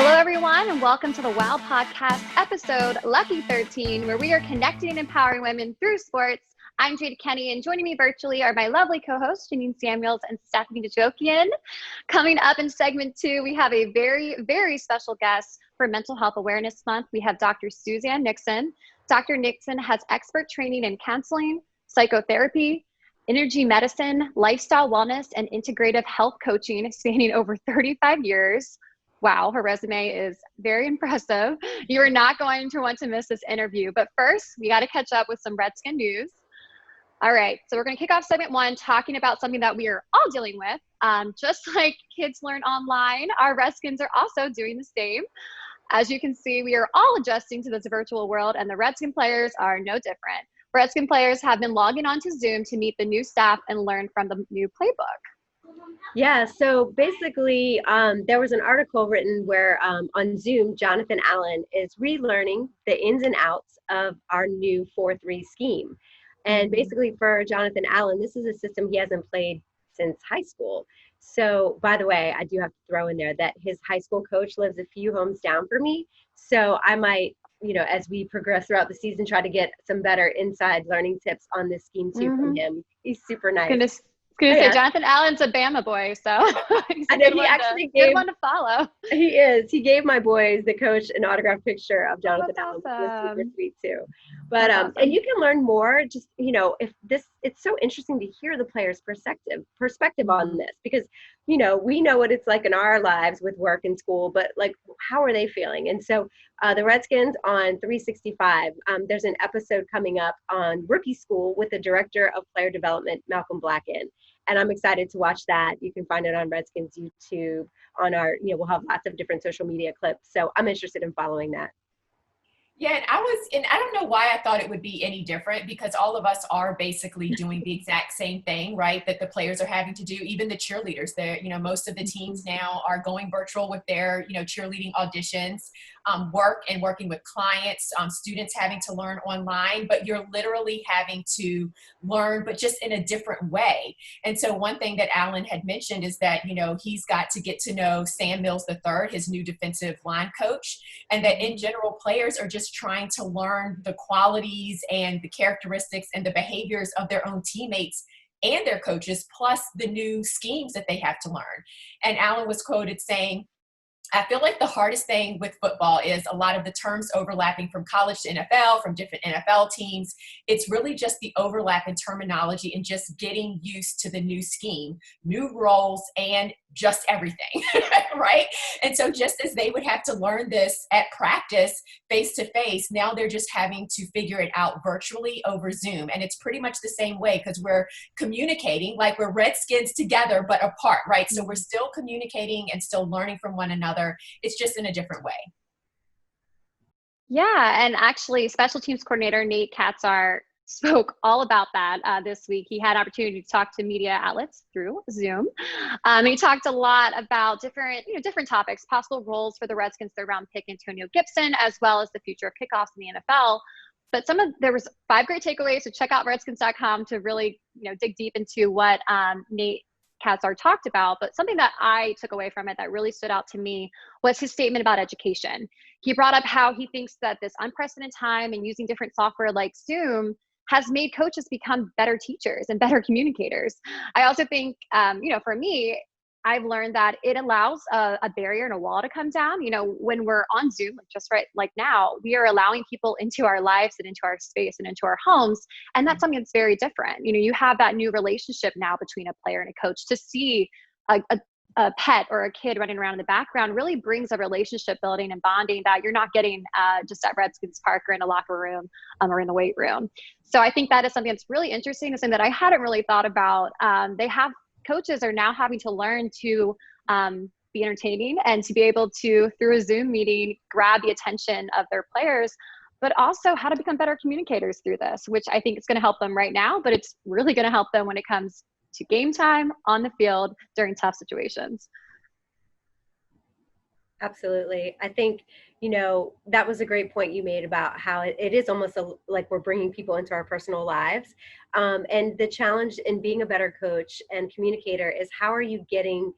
Hello, everyone, and welcome to the WOW Podcast episode Lucky 13, where we are connecting and empowering women through sports. I'm Jade, and joining me virtually are my lovely co-hosts, GeNienne Samuels and Stephanie GeNienne. Coming up in segment 2, we have a very, very special guest for Mental Health Awareness Month. We have Dr. Suzanne Nixon. Dr. Nixon has expert training in counseling, psychotherapy, energy medicine, lifestyle wellness, and integrative health coaching spanning over 35 years. Wow, her resume is very impressive. You are not going to want to miss this interview. But first, we got to catch up with some Redskin news. All right, so we're going to kick off segment 1 talking about something that we are all dealing with. Just like kids learn online, our Redskins are also doing the same. As you can see, we are all adjusting to this virtual world, and the Redskin players are no different. Redskin players have been logging on to Zoom to meet the new staff and learn from the new playbook. Yeah, so basically there was an article written where on Zoom, Jonathan Allen is relearning the ins and outs of our new 4-3 scheme. And basically for Jonathan Allen, this is a system he hasn't played since high school. So by the way, I do have to throw in there that his high school coach lives a few homes down for me. So I might, as we progress throughout the season, try to get some better inside learning tips on this scheme too from him. He's super nice. Say Jonathan Allen's a Bama boy, so he's I know he actually gave good one to follow. He is. He gave my boys, the coach, an autographed picture of Jonathan Allen. Awesome. It was super sweet too. But awesome. And you can learn more. Just if this, it's so interesting to hear the players' perspective on this because we know what it's like in our lives with work and school, but like how are they feeling? And so the Redskins on 365, there's an episode coming up on Rookie School with the director of player development, Malcolm Blacken. And I'm excited to watch that. You can find it on Redskins YouTube, on our, we'll have lots of different social media clips. So I'm interested in following that. Yeah, and I don't know why I thought it would be any different because all of us are basically doing the exact same thing, right? That the players are having to do, even the cheerleaders. Most of the teams now are going virtual with their, cheerleading auditions, working with clients, students having to learn online, but you're literally having to learn, but just in a different way. And so one thing that Alan had mentioned is that, he's got to get to know Sam Mills III, his new defensive line coach, and that in general, players are just trying to learn the qualities and the characteristics and the behaviors of their own teammates and their coaches, plus the new schemes that they have to learn. And Alan was quoted saying, I feel like the hardest thing with football is a lot of the terms overlapping from college to NFL, from different NFL teams. It's really just the overlap in terminology and just getting used to the new scheme, new roles, and just everything, right? And so just as they would have to learn this at practice face-to-face, now they're just having to figure it out virtually over Zoom. And it's pretty much the same way because we're communicating like we're Redskins together, but apart, right? So we're still communicating and still learning from one another. It's just in a different way. Yeah, and actually special teams coordinator Nate Katzar spoke all about that this week. He had opportunity to talk to media outlets through Zoom. He talked a lot about different topics, possible roles for the Redskins third round pick Antonio Gibson, as well as the future of kickoffs in the NFL. But there was 5 great takeaways, so check out redskins.com to really dig deep into what Nate Katzar talked about. But something that I took away from it that really stood out to me was his statement about education. He brought up how he thinks that this unprecedented time and using different software like Zoom has made coaches become better teachers and better communicators. I also think, for me, I've learned that it allows a barrier and a wall to come down. When we're on Zoom, like now, we are allowing people into our lives and into our space and into our homes. And that's something that's very different. You have that new relationship now between a player and a coach. To see a pet or a kid running around in the background really brings a relationship building and bonding that you're not getting just at Redskins Park or in a locker room or in the weight room. So I think that is something that's really interesting, something that I hadn't really thought about. Coaches are now having to learn to be entertaining and to be able to, through a Zoom meeting, grab the attention of their players, but also how to become better communicators through this, which I think is going to help them right now, but it's really going to help them when it comes to game time on the field during tough situations. Absolutely. I think, that was a great point you made about how it is almost like we're bringing people into our personal lives. And the challenge in being a better coach and communicator is how are you getting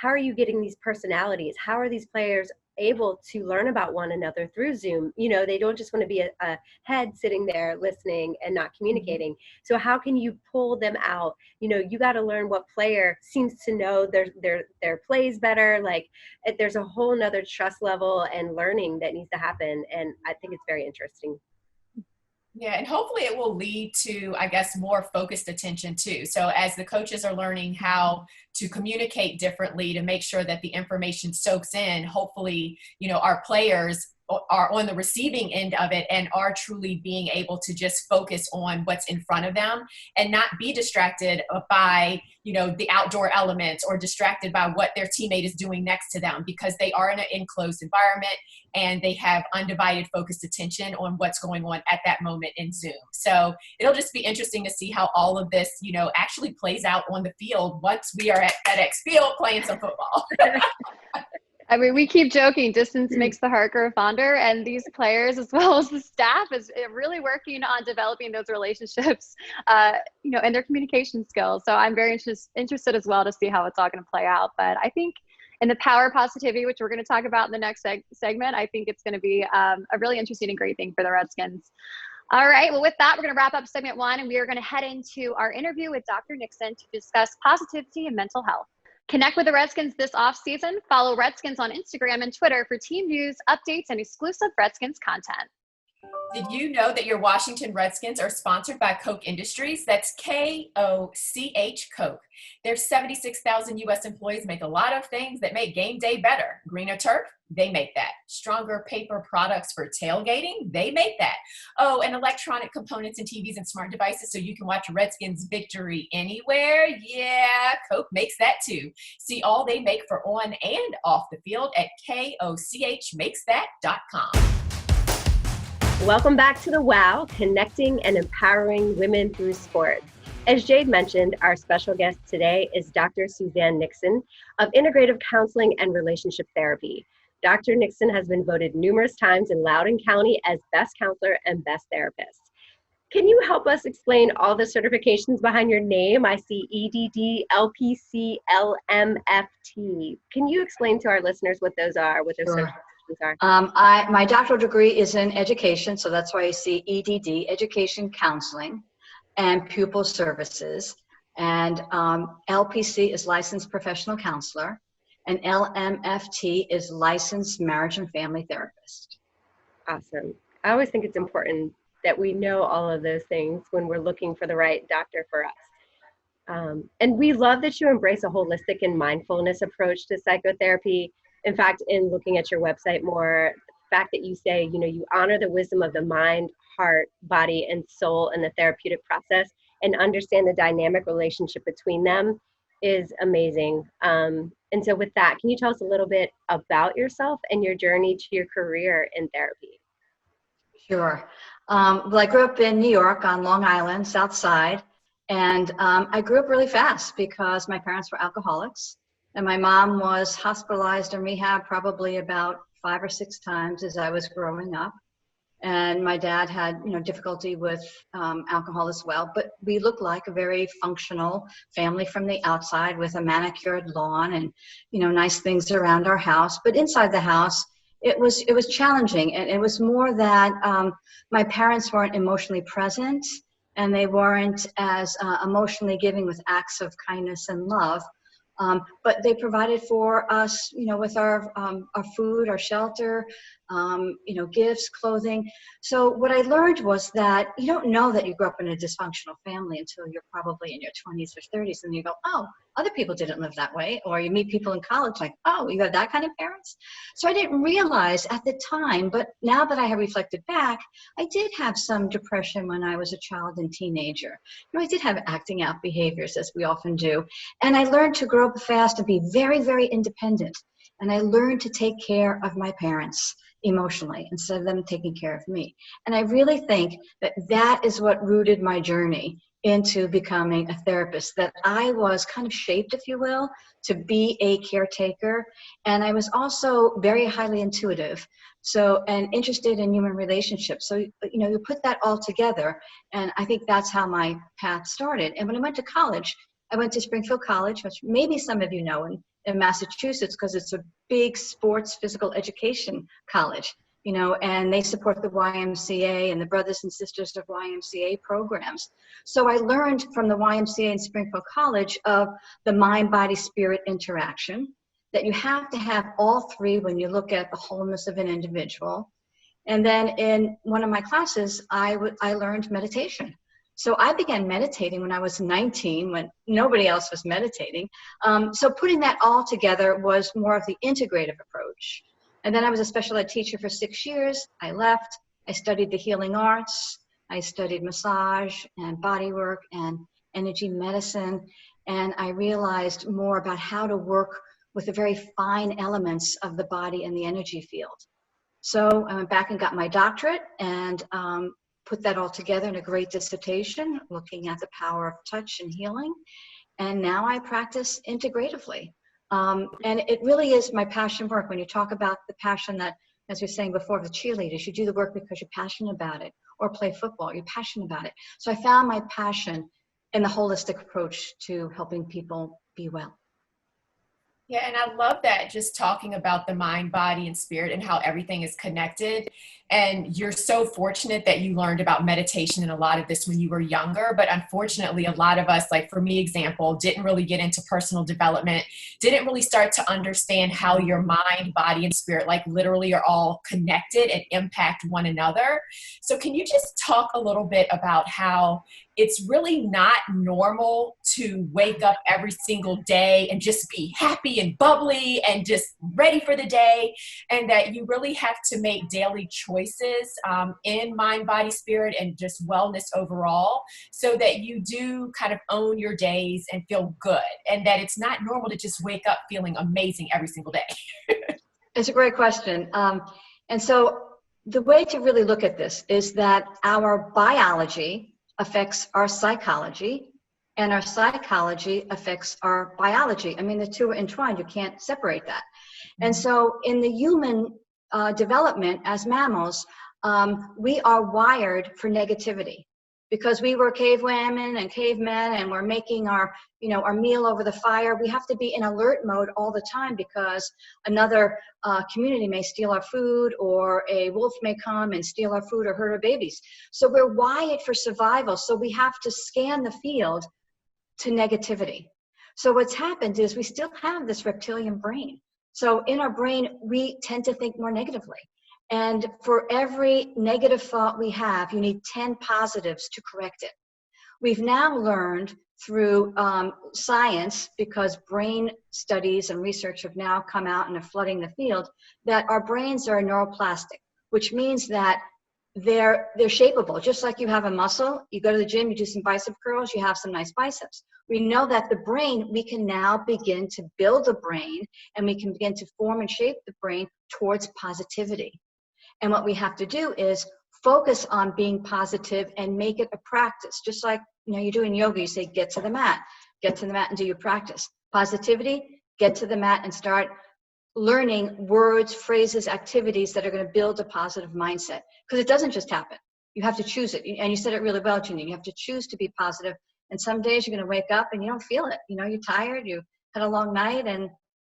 these personalities? How are these players able to learn about one another through Zoom. They don't just want to be a head sitting there listening and not communicating. So how can you pull them out? You got to learn what player seems to know their plays better. Like, there's a whole nother trust level and learning that needs to happen. And I think it's very interesting. Yeah, and hopefully it will lead to, I guess, more focused attention too. So as the coaches are learning how to communicate differently to make sure that the information soaks in, hopefully, our players are on the receiving end of it and are truly being able to just focus on what's in front of them and not be distracted by, the outdoor elements or distracted by what their teammate is doing next to them, because they are in an enclosed environment and they have undivided focused attention on what's going on at that moment in Zoom. So it'll just be interesting to see how all of this, actually plays out on the field once we are at FedEx Field playing some football. I mean, we keep joking, distance makes the heart grow fonder, and these players, as well as the staff, is really working on developing those relationships, and their communication skills. So I'm very interested as well to see how it's all going to play out. But I think in the power positivity, which we're going to talk about in the next segment, I think it's going to be a really interesting and great thing for the Redskins. All right, well, with that, we're going to wrap up segment 1, and we are going to head into our interview with Dr. Nixon to discuss positivity and mental health. Connect with the Redskins this offseason. Follow Redskins on Instagram and Twitter for team news, updates, and exclusive Redskins content. Did you know that your Washington Redskins are sponsored by Koch Industries? That's K-O-C-H, Koch. Their 76,000 U.S. employees make a lot of things that make game day better. Greener turf, they make that. Stronger paper products for tailgating, they make that. Oh, and electronic components and TVs and smart devices so you can watch Redskins victory anywhere? Yeah, Koch makes that too. See all they make for on and off the field at kochmakesthat.com. Welcome back to the WOW, connecting and empowering women through sport. As Jade mentioned, our special guest today is Dr. Suzanne Nixon of Integrative Counseling and Relationship Therapy. Dr. Nixon has been voted numerous times in Loudoun County as Best Counselor and Best Therapist. Can you help us explain all the certifications behind your name? I see EDD, LPC, LMFT. Can you explain to our listeners what those are, what those certifications are? My doctoral degree is in education, so that's why you see EDD, Education Counseling and Pupil Services. And LPC is Licensed Professional Counselor, and LMFT is Licensed Marriage and Family Therapist. Awesome. I always think it's important that we know all of those things when we're looking for the right doctor for us. And we love that you embrace a holistic and mindfulness approach to psychotherapy. In fact, in looking at your website more, the fact that you say, you honor the wisdom of the mind, heart, body, and soul in the therapeutic process and understand the dynamic relationship between them is amazing. And so with that, can you tell us a little bit about yourself and your journey to your career in therapy? Sure. Well, I grew up in New York on Long Island, South Side, and I grew up really fast because my parents were alcoholics. And my mom was hospitalized in rehab probably about 5 or 6 times as I was growing up. And my dad had, difficulty with alcohol as well. But we looked like a very functional family from the outside with a manicured lawn and, nice things around our house. But inside the house, it was challenging. And it was more that my parents weren't emotionally present and they weren't as emotionally giving with acts of kindness and love. But they provided for us, with our food, our shelter, gifts, clothing. So what I learned was that you don't know that you grew up in a dysfunctional family until you're probably in your 20s or 30s, and you go, oh, other people didn't live that way. Or you meet people in college like, oh, you have that kind of parents? So I didn't realize at the time, but now that I have reflected back, I did have some depression when I was a child and teenager. I did have acting out behaviors, as we often do. And I learned to grow up fast and be very, very independent. And I learned to take care of my parents emotionally instead of them taking care of me. And I really think that that is what rooted my journey into becoming a therapist, that I was kind of shaped, if you will, to be a caretaker. And I was also very highly intuitive, and interested in human relationships. So, you put that all together. And I think that's how my path started. And when I went to college, I went to Springfield College, which maybe some of you know, and in Massachusetts because it's a big sports physical education college, and they support the YMCA and the Brothers and Sisters of YMCA programs. So I learned from the YMCA in Springfield College of the mind, body, spirit interaction, that you have to have all three when you look at the wholeness of an individual. And then in one of my classes, I learned meditation. So I began meditating when I was 19, when nobody else was meditating. So putting that all together was more of the integrative approach. And then I was a special ed teacher for 6 years. I left. I studied the healing arts. I studied massage and body work and energy medicine. And I realized more about how to work with the very fine elements of the body and the energy field. So I went back and got my doctorate and put that all together in a great dissertation, looking at the power of touch and healing. And now I practice integratively. And it really is my passion work. When you talk about the passion that, as we were saying before, the cheerleaders, you do the work because you're passionate about it, or play football, you're passionate about it. So I found my passion in the holistic approach to helping people be well. Yeah, and I love that, just talking about the mind, body, and spirit and how everything is connected. And you're so fortunate that you learned about meditation and a lot of this when you were younger. But unfortunately, a lot of us, like for me, example, didn't really get into personal development, didn't really start to understand how your mind, body, and spirit, like literally are all connected and impact one another. So can you just talk a little bit about how it's really not normal to wake up every single day and just be happy and bubbly and just ready for the day, and that you really have to make daily choices in mind, body, spirit, and just wellness overall, so that you do kind of own your days and feel good, and that it's not normal to just wake up feeling amazing every single day? It's a great question. And so the way to really look at this is that our biology affects our psychology, and our psychology affects our biology. I mean, the two are entwined. You can't separate that. And so in the human development as mammals, we are wired for negativity because we were cave women and cavemen, and we're making our meal over the fire. We have to be in alert mode all the time because another community may steal our food, or a wolf may come and steal our food or hurt our babies. So we're wired for survival. So we have to scan the field to negativity. So what's happened is we still have this reptilian brain. So in our brain, we tend to think more negatively. And for every negative thought we have, you need 10 positives to correct it. We've now learned through science, because brain studies and research have now come out and are flooding the field, that our brains are neuroplastic, which means that they're shapeable. Just like you have a muscle, you go to the gym, you do some bicep curls, you have some nice biceps. We know that the brain, we can now begin to build the brain, and we can begin to form and shape the brain towards positivity. And what we have to do is focus on being positive and make it a practice. Just like you do in yoga, you say, get to the mat and do your practice. Positivity, get to the mat and start learning words, phrases, activities that are going to build a positive mindset. Because it doesn't just happen. You have to choose it. And you said it really well, GeNienne. You have to choose to be positive. And some days you're going to wake up and you don't feel it. You're tired, you had a long night, and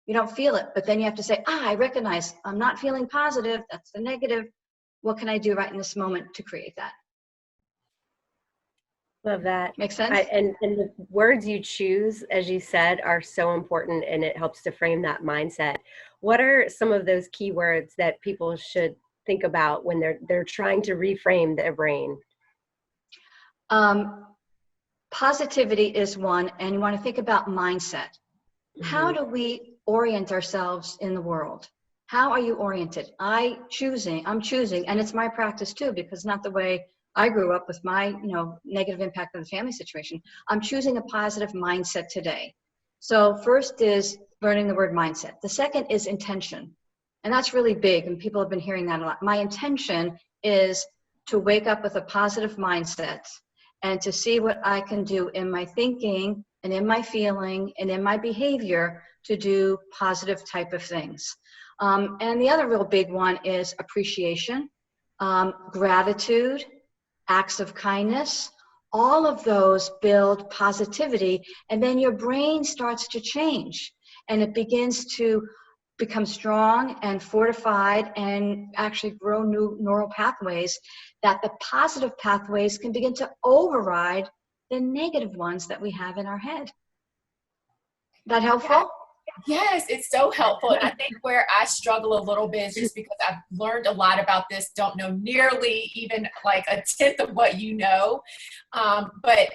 you don't feel it. But then you have to say, I recognize I'm not feeling positive. That's the negative. What can I do right in this moment to create that? Love that. Makes sense? And the words you choose, as you said, are so important, and it helps to frame that mindset. What are some of those key words that people should think about when they're trying to reframe their brain? Positivity is one, and you want to think about mindset. Mm-hmm. How do we orient ourselves in the world? How are you oriented? I'm choosing, and it's my practice too, because not the way I grew up with my, negative impact of the family situation. I'm choosing a positive mindset today. So first is learning the word mindset. The second is intention. And that's really big, and people have been hearing that a lot. My intention is to wake up with a positive mindset and to see what I can do in my thinking and in my feeling and in my behavior to do positive type of things. And the other real big one is appreciation, gratitude, acts of kindness. All of those build positivity, and then your brain starts to change. and it begins to become strong and fortified and actually grow new neural pathways, that the positive pathways can begin to override the negative ones that we have in our head. That helpful? Yes, it's so helpful. And I think where I struggle a little bit is just because I've learned a lot about this, don't know nearly even like a tenth of what you know. But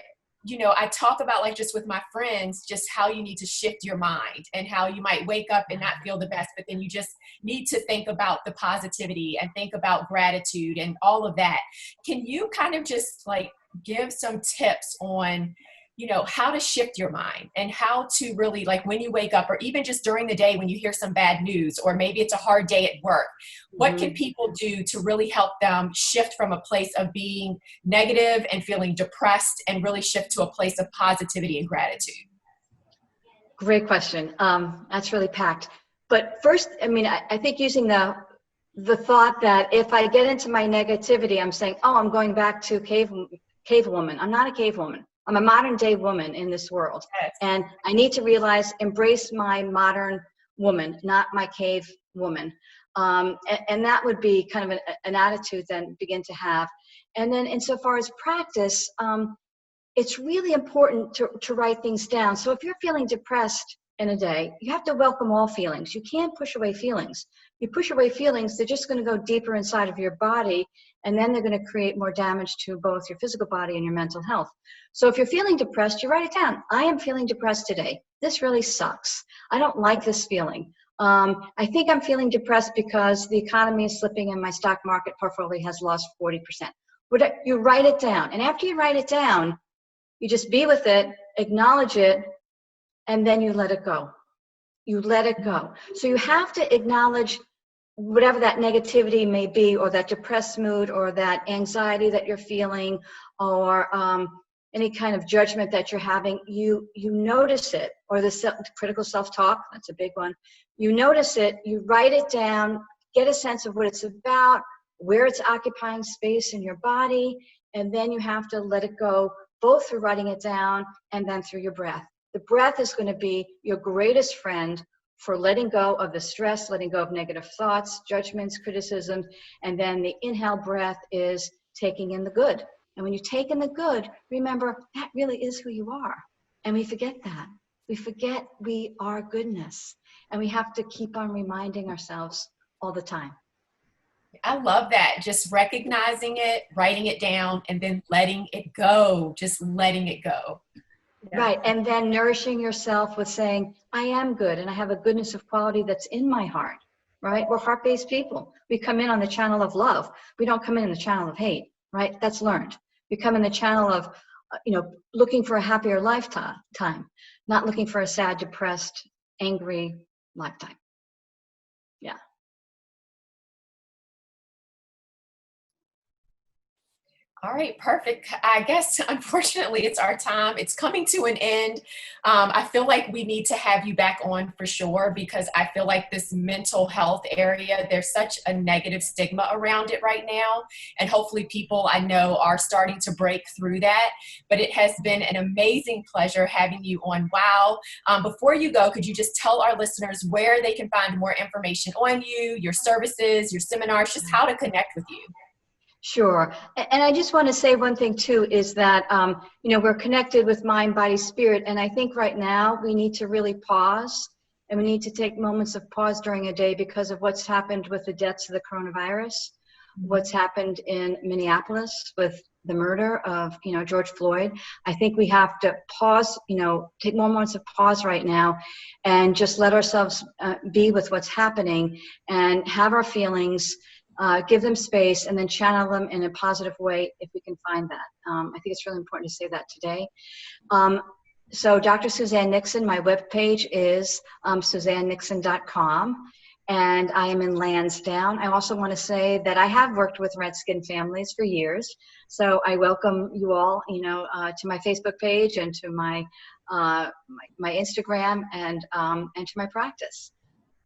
you know, I talk about, like, just with my friends, just how you need to shift your mind and how you might wake up and not feel the best, but then you just need to think about the positivity and think about gratitude and all of that. Can you kind of just like give some tips on, you know, how to shift your mind and how to really, like, when you wake up or even just during the day when you hear some bad news, or maybe it's a hard day at work, what can people do to really help them shift from a place of being negative and feeling depressed and really shift to a place of positivity and gratitude? Great question. That's really packed. But first, I mean, I think using the thought that if I get into my negativity, I'm saying, oh, I'm going back to cave woman. I'm not a cave woman. I'm a modern day woman in this world. Yes. And I need to realize, embrace my modern woman, not my cave woman. And that would be kind of an attitude then begin to have. And then insofar as practice, it's really important to write things down. So if you're feeling depressed in a day, you have to welcome all feelings. You can't push away feelings. You push away feelings, they're just going to go deeper inside of your body, and then they're going to create more damage to both your physical body and your mental health. So if you're feeling depressed, you write it down. I am feeling depressed today. This really sucks. I don't like this feeling. I think I'm feeling depressed because the economy is slipping and my stock market portfolio has lost 40%. You write it down. And after you write it down, you just be with it, acknowledge it, and then you let it go. You let it go. So you have to acknowledge whatever that negativity may be, or that depressed mood, or that anxiety that you're feeling, or any kind of judgment that you're having. You notice it, or the critical self-talk, that's a big one. You notice it, you write it down, get a sense of what it's about, where it's occupying space in your body, and then you have to let it go, both through writing it down and then through your breath. The breath is going to be your greatest friend for letting go of the stress, letting go of negative thoughts, judgments, criticisms, and then the inhale breath is taking in the good. And when you take in the good, remember, that really is who you are. And we forget that. We forget we are goodness. And we have to keep on reminding ourselves all the time. I love that. Just recognizing it, writing it down, and then letting it go. Just letting it go. Yeah. Right. And then nourishing yourself with saying, I am good and I have a goodness of quality that's in my heart, right? We're heart-based people. We come in on the channel of love. We don't come in the channel of hate, right? That's learned. We come in the channel of, looking for a happier lifetime, not looking for a sad, depressed, angry lifetime. Yeah. All right, perfect. I guess, unfortunately, it's our time. It's coming to an end. I feel like we need to have you back on for sure, because I feel like this mental health area, there's such a negative stigma around it right now. And hopefully people I know are starting to break through that. But it has been an amazing pleasure having you on WOW. Before you go, could you just tell our listeners where they can find more information on you, your services, your seminars, just how to connect with you? Sure. And I just want to say one thing too, is that, we're connected with mind, body, spirit. And I think right now we need to really pause, and we need to take moments of pause during a day because of what's happened with the deaths of the coronavirus, what's happened in Minneapolis with the murder of, George Floyd. I think we have to pause, take moments of pause right now and just let ourselves be with what's happening and have our feelings, give them space, and then channel them in a positive way if we can find that. I think it's really important to say that today. So Dr. Suzanne Nixon, my webpage is SuzanneNixon.com, and I am in Lansdowne. I also want to say that I have worked with Redskin families for years, so I welcome you all, to my Facebook page and to my Instagram and to my practice.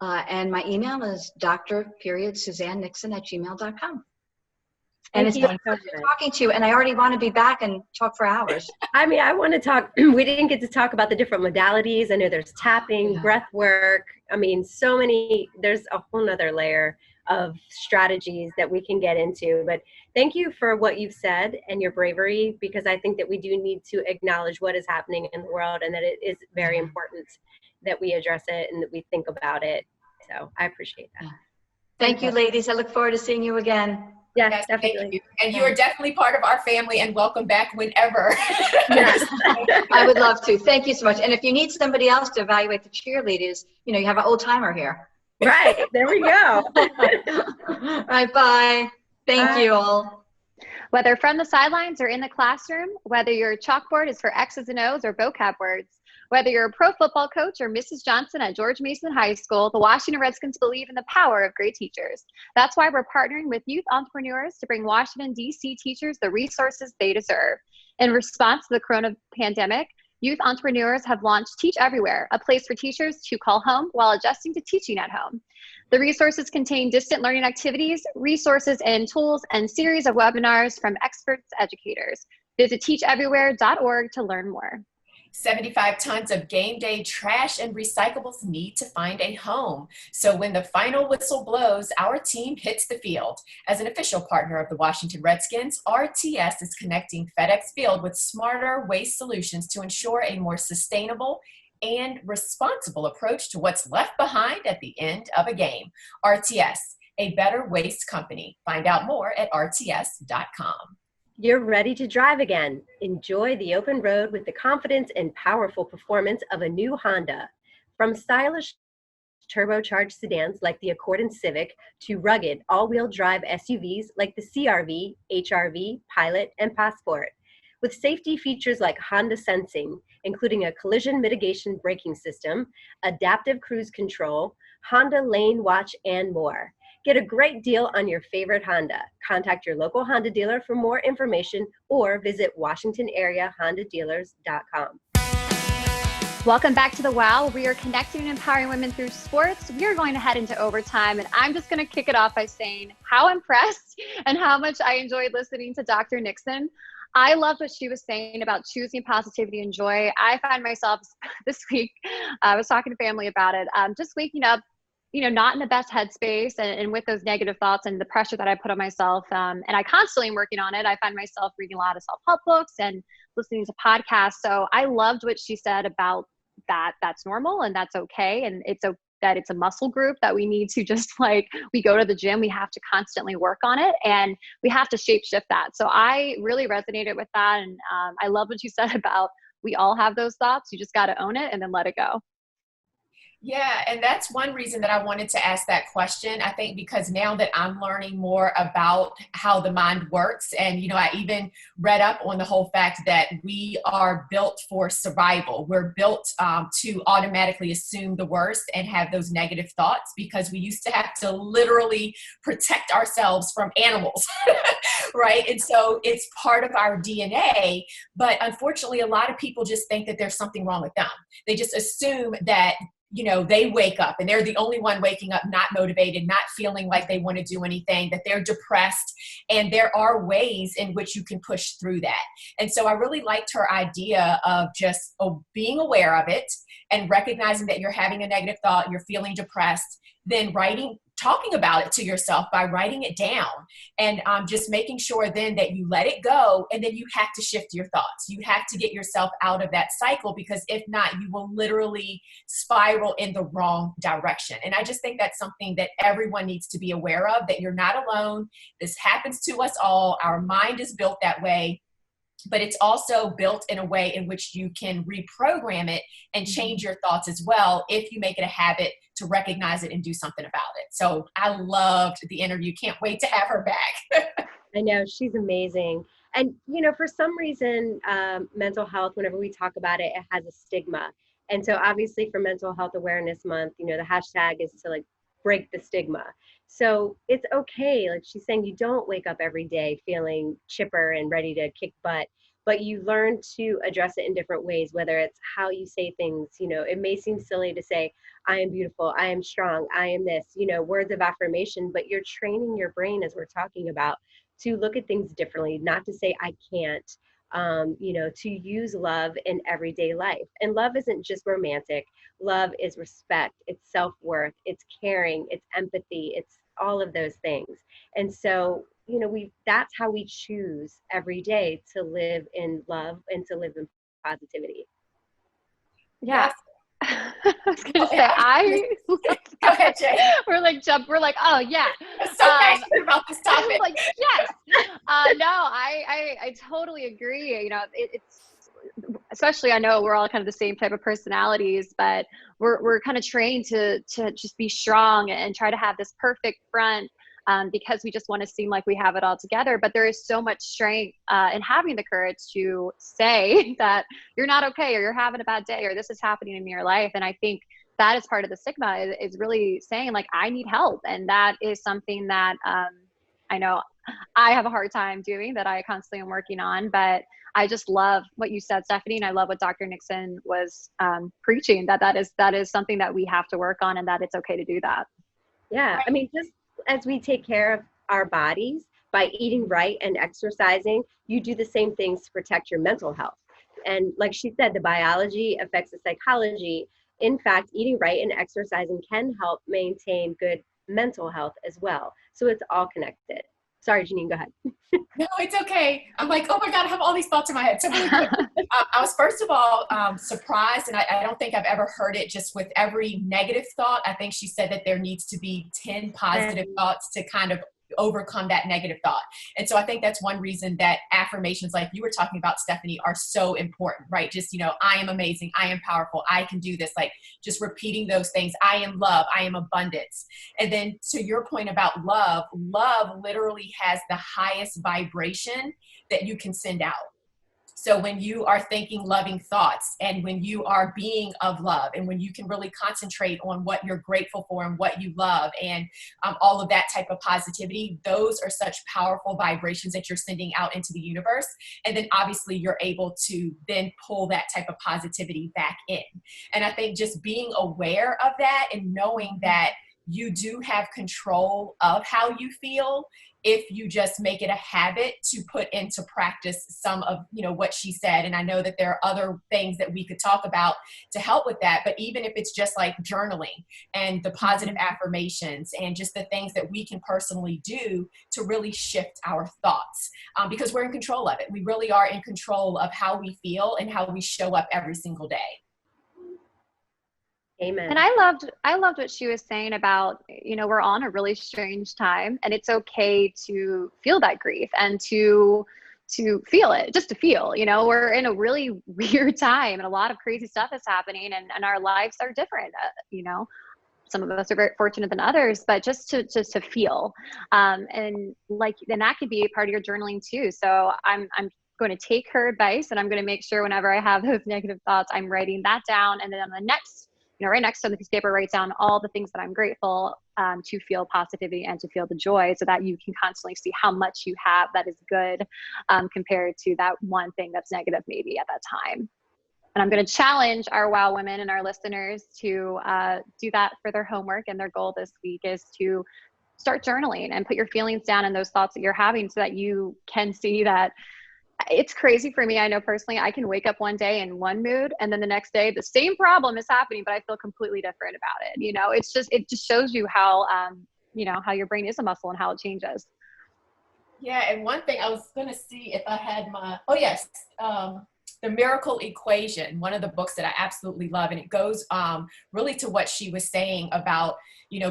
And my email is dr.suzannenixon@gmail.com. And Thank it's you been so great much. talking to you, and I already want to be back and talk for hours. I mean, I want to talk, we didn't get to talk about the different modalities. I know there's tapping, Yeah. breath work. I mean, so many, there's a whole nother layer of strategies that we can get into. But thank you for what you've said and your bravery, because I think that we do need to acknowledge what is happening in the world, and that it is very important that we address it and that we think about it. So I appreciate that. Thank you, ladies. I look forward to seeing you again. Yes, Thank definitely. you. And you are definitely part of our family, and welcome back whenever. Yes. I would love to. Thank you so much. And if you need somebody else to evaluate the cheerleaders, you know, you have an old timer here. Right. There we go. All right, bye. Thank Bye. you all. Whether from the sidelines or in the classroom, whether your chalkboard is for X's and O's or vocab words, whether you're a pro football coach or Mrs. Johnson at George Mason High School, the Washington Redskins believe in the power of great teachers. That's why we're partnering with youth entrepreneurs to bring Washington, D.C. teachers the resources they deserve. In response to the corona pandemic, youth entrepreneurs have launched Teach Everywhere, a place for teachers to call home while adjusting to teaching at home. The resources contain distant learning activities, resources and tools, and series of webinars from experts educators. Visit teacheverywhere.org to learn more. 75 tons of game day trash and recyclables need to find a home. So when the final whistle blows, our team hits the field. As an official partner of the Washington Redskins, RTS is connecting FedEx Field with smarter waste solutions to ensure a more sustainable and responsible approach to what's left behind at the end of a game. RTS, a better waste company. Find out more at rts.com. You're ready to drive again. Enjoy the open road with the confidence and powerful performance of a new Honda. From stylish turbocharged sedans like the Accord and Civic to rugged all-wheel drive SUVs like the CR-V, HR-V, Pilot, and Passport. With safety features like Honda Sensing, including a collision mitigation braking system, adaptive cruise control, Honda Lane Watch, and more. Get a great deal on your favorite Honda. Contact your local Honda dealer for more information or visit WashingtonAreaHondaDealers.com. Welcome back to the WOW. We are connecting and empowering women through sports. We are going to head into overtime, and I'm just going to kick it off by saying how impressed and how much I enjoyed listening to Dr. Nixon. I loved what she was saying about choosing positivity and joy. I find myself this week, I was talking to family about it, just waking up, you know, not in the best headspace and with those negative thoughts and the pressure that I put on myself. And I constantly am working on it. I find myself reading a lot of self-help books and listening to podcasts. So I loved what she said about that. That's normal and that's okay. And that it's a muscle group that we need to just like, we go to the gym, we have to constantly work on it and we have to shape shift that. So I really resonated with that. And I love what you said about we all have those thoughts. You just got to own it and then let it go. Yeah, and that's one reason that I wanted to ask that question. I think because now that I'm learning more about how the mind works, and, you know, I even read up on the whole fact that we are built for survival. We're built to automatically assume the worst and have those negative thoughts because we used to have to literally protect ourselves from animals, right? And so it's part of our DNA, but unfortunately, a lot of people just think that there's something wrong with them. They just assume that, you know, they wake up and they're the only one waking up not motivated, not feeling like they want to do anything, that they're depressed. And there are ways in which you can push through that. And so I really liked her idea of just being aware of it and recognizing that you're having a negative thought, you're feeling depressed, then talking about it to yourself by writing it down and just making sure then that you let it go, and then you have to shift your thoughts. You have to get yourself out of that cycle, because if not, you will literally spiral in the wrong direction. And I just think that's something that everyone needs to be aware of, that you're not alone. This happens to us all. Our mind is built that way. But it's also built in a way in which you can reprogram it and change your thoughts as well if you make it a habit to recognize it and do something about it. So I loved the interview. Can't wait to have her back. I know, she's amazing. And, you know, for some reason, mental health, whenever we talk about it, it has a stigma. And so obviously for Mental Health Awareness Month, you know, the hashtag is to like break the stigma. So it's okay. Like she's saying, you don't wake up every day feeling chipper and ready to kick butt, but you learn to address it in different ways, whether it's how you say things. You know, it may seem silly to say, I am beautiful, I am strong, I am this, you know, words of affirmation, but you're training your brain, as we're talking about, to look at things differently, not to say I can't, to use love in everyday life. And love isn't just romantic. Love is respect, it's self-worth, it's caring, it's empathy, it's all of those things. And so, that's how we choose every day to live in love and to live in positivity. Yeah. Yes. I was gonna say, Go ahead, Jay. we're like, oh yeah. I'm so passionate about this topic. Like, yes. No, I totally agree. It's especially, I know we're all kind of the same type of personalities, but we're kind of trained to just be strong and try to have this perfect front. Because we just want to seem like we have it all together. But there is so much strength in having the courage to say that you're not okay, or you're having a bad day, or this is happening in your life. And I think that is part of the stigma, is really saying, like, I need help. And that is something that I know I have a hard time doing, that I constantly am working on. But I just love what you said, Stephanie, and I love what Dr. Nixon was preaching, that is something that we have to work on, and that it's okay to do that. Yeah, I mean, just as we take care of our bodies by eating right and exercising, you do the same things to protect your mental health. And like she said, the biology affects the psychology. In fact, eating right and exercising can help maintain good mental health as well. So it's all connected. Sorry, GeNienne, go ahead. No, it's okay. I'm like, oh my God, I have all these thoughts in my head. So really quick, I was first of all surprised, and I don't think I've ever heard it, just with every negative thought. I think she said that there needs to be 10 positive thoughts to kind of overcome that negative thought. And so I think that's one reason that affirmations like you were talking about, Stephanie, are so important, right? Just, I am amazing. I am powerful. I can do this. Like, just repeating those things. I am love. I am abundance. And then to your point about love literally has the highest vibration that you can send out. So when you are thinking loving thoughts, and when you are being of love, and when you can really concentrate on what you're grateful for and what you love, and all of that type of positivity, those are such powerful vibrations that you're sending out into the universe. And then obviously you're able to then pull that type of positivity back in. And I think just being aware of that and knowing that you do have control of how you feel, if you just make it a habit to put into practice some of, what she said. And I know that there are other things that we could talk about to help with that, but even if it's just like journaling and the positive affirmations and just the things that we can personally do to really shift our thoughts, because we're in control of it. We really are in control of how we feel and how we show up every single day. Amen. And I loved what she was saying about, we're on a really strange time, and it's okay to feel that grief and to feel it, just to feel, we're in a really weird time, and a lot of crazy stuff is happening, and our lives are different. Some of us are very fortunate than others, but just to feel, and that could be a part of your journaling too. So I'm going to take her advice, and I'm going to make sure whenever I have those negative thoughts, I'm writing that down, and then on the next, right next to the piece of paper, write down all the things that I'm grateful to feel positivity and to feel the joy, so that you can constantly see how much you have that is good compared to that one thing that's negative maybe at that time. And I'm going to challenge our WOW women and our listeners to do that for their homework. And their goal this week is to start journaling and put your feelings down and those thoughts that you're having, so that you can see that. It's crazy for me. I know personally, I can wake up one day in one mood, and then the next day the same problem is happening, but I feel completely different about it. It just shows you how, how your brain is a muscle and how it changes. Yeah. And one thing I was going to see if I had The Miracle Equation, one of the books that I absolutely love. And it goes really to what she was saying about,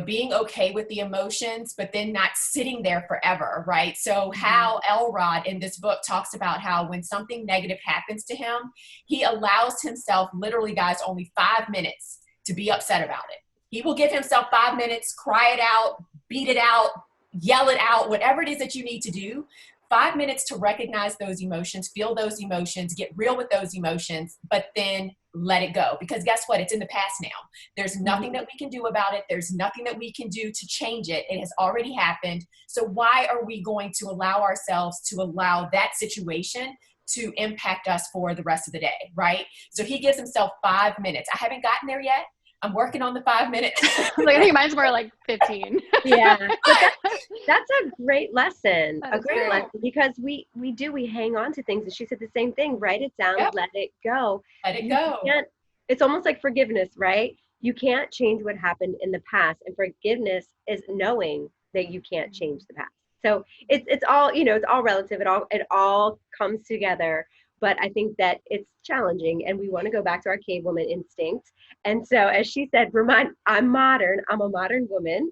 being okay with the emotions, but then not sitting there forever, right? So Hal Elrod in this book talks about how when something negative happens to him, he allows himself, literally, guys, only 5 minutes to be upset about it. He will give himself 5 minutes, cry it out, beat it out, yell it out, whatever it is that you need to do. 5 minutes to recognize those emotions, feel those emotions, get real with those emotions, but then let it go. Because guess what? It's in the past now. There's nothing that we can do about it. There's nothing that we can do to change it. It has already happened. So why are we going to allow ourselves to allow that situation to impact us for the rest of the day, right? So he gives himself 5 minutes. I haven't gotten there yet, I'm working on the 5 minutes. Like, I think mine's more like 15. Yeah, but that's a great lesson. That A is great great. lesson, because we hang on to things, and she said the same thing. Write it down, Yep. let it go. Let it You go. can't. It's almost like forgiveness, right? You can't change what happened in the past, and forgiveness is knowing that you can't change the past. So it's all, it's all relative. It all comes together. But I think that it's challenging, and we want to go back to our cavewoman instinct. And so, as she said, I'm modern. I'm a modern woman.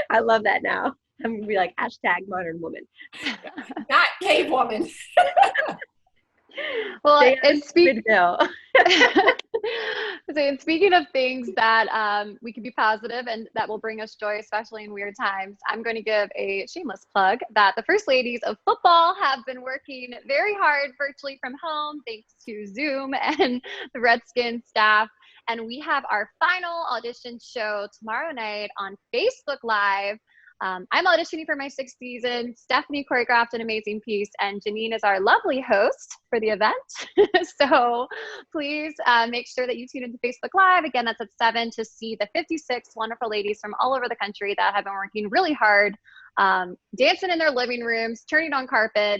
I love that now. I'm gonna be like #modern woman. Not cave woman. Well, Stay and on stupid bill. So, and speaking of things that we can be positive and that will bring us joy, especially in weird times, I'm going to give a shameless plug that the First Ladies of Football have been working very hard virtually from home, thanks to Zoom and the Redskins staff. And we have our final audition show tomorrow night on Facebook Live. I'm auditioning for my 6th season. Stephanie choreographed an amazing piece, and GeNienne is our lovely host for the event. So please make sure that you tune into Facebook Live. Again, that's at 7 to see the 56 wonderful ladies from all over the country that have been working really hard, dancing in their living rooms, turning on carpet,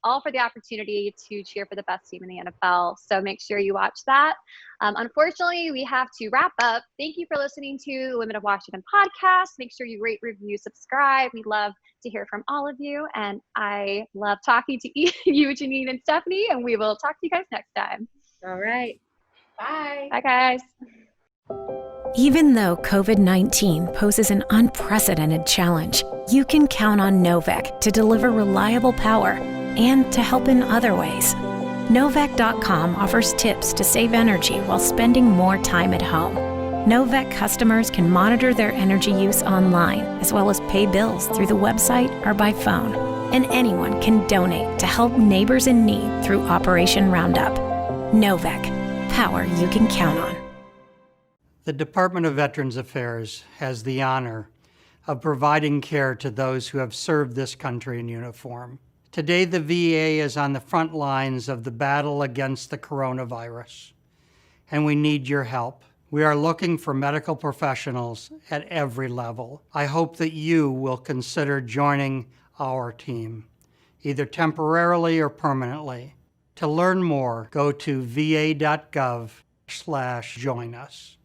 all for the opportunity to cheer for the best team in the NFL. So make sure you watch that. Unfortunately, we have to wrap up. Thank you for listening to the Women of Washington podcast. Make sure you rate, review, subscribe. We love to hear from all of you. And I love talking to you, GeNienne and Stephanie, and we will talk to you guys next time. All right. Bye. Bye, guys. Even though COVID-19 poses an unprecedented challenge, you can count on Novec to deliver reliable power and to help in other ways. Novec.com offers tips to save energy while spending more time at home. Novec customers can monitor their energy use online, as well as pay bills through the website or by phone. And anyone can donate to help neighbors in need through Operation Roundup. Novec, power you can count on. The Department of Veterans Affairs has the honor of providing care to those who have served this country in uniform. Today, the VA is on the front lines of the battle against the coronavirus, and we need your help. We are looking for medical professionals at every level. I hope that you will consider joining our team, either temporarily or permanently. To learn more, go to va.gov/join us.